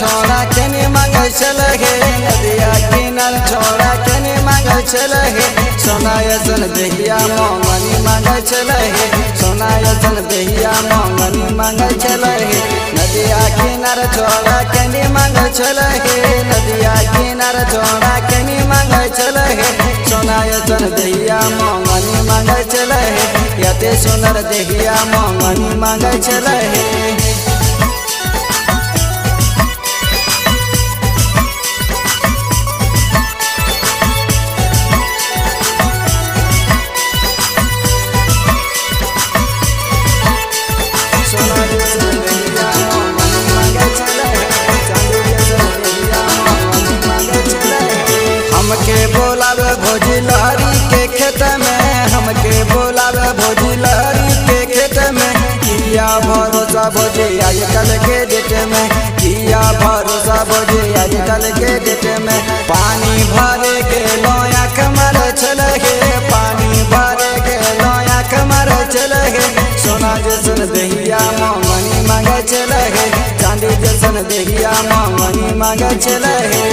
छोड़ा केने मांगे चले हे नदिया किनार छोड़ा केने मांगे चले हे सोनायसन देहिया मोंगनी मांगे चले हे सोनायसन देहिया मोंगनी मांगे चले हे नदिया किनार छोड़ा केने मांगे चले हे नदिया किनार छोड़ा केने मांगे चले हे सोनायसन देहिया मोंगनी मांगे चले हे यते सुनर देहिया मोंगनी मांगे चले हे हमके बोलावे भोजी लहरी के खेत में हमके बोलावे भोजी लहरी के खेत में किया भरोसा भोजी आजकल के डेट में किया भरोसा भोजी आजकल के डेट में पानी भरे के लोया कमर चले गे पानी भरे के लोया कमर चले गे सोना जैसन देहिया मोंगनी मांगे चले गे चांदी जैसन देहिया मोंगनी मांगे चले गे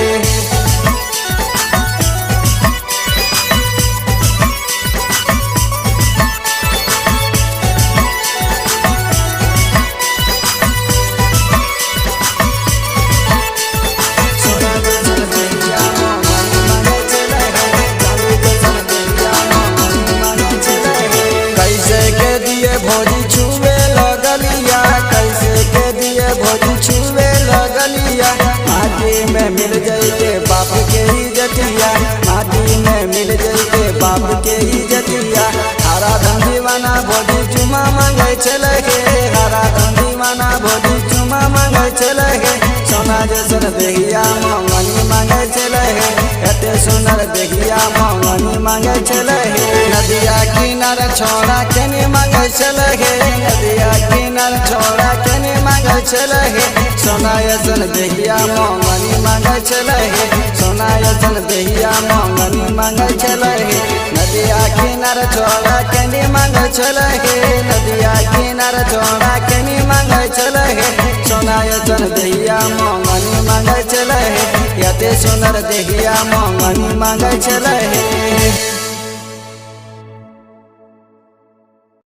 भोजी छुए लगलिया कैसे के दिए भोजी छुए लगलिया माटी में मिल जाइए बाप के ही जटिया माटी में मिल जाइए बाप के ही जटिया हरा धन दीवाना भोजी चुमा मांगे चले गे हरा धन दीवाना भोजी चुमा मांगे चले गे सोना जैसन देहिया मोंगनी मांगे चले गे एते सुनर देहिया मोंगनी मांगे चले गे नदिया किनार छोड़ा केने मांगे चले गे नदिया किनार छोड़ा केने मांगे चले गे सोनायसन देहिया मोंगनी मांगे चले गे सोनायसन देहिया मोंगनी मांगे चले गे नदिया किनार छोड़ा केने मांगे चले गे नदिया किनार छोड़ा केने मांगे चले गे सोनायसन देहिया मोंगनी मांगे चले गे यते सुनर देहिया मोंगनी मांगे चले गे।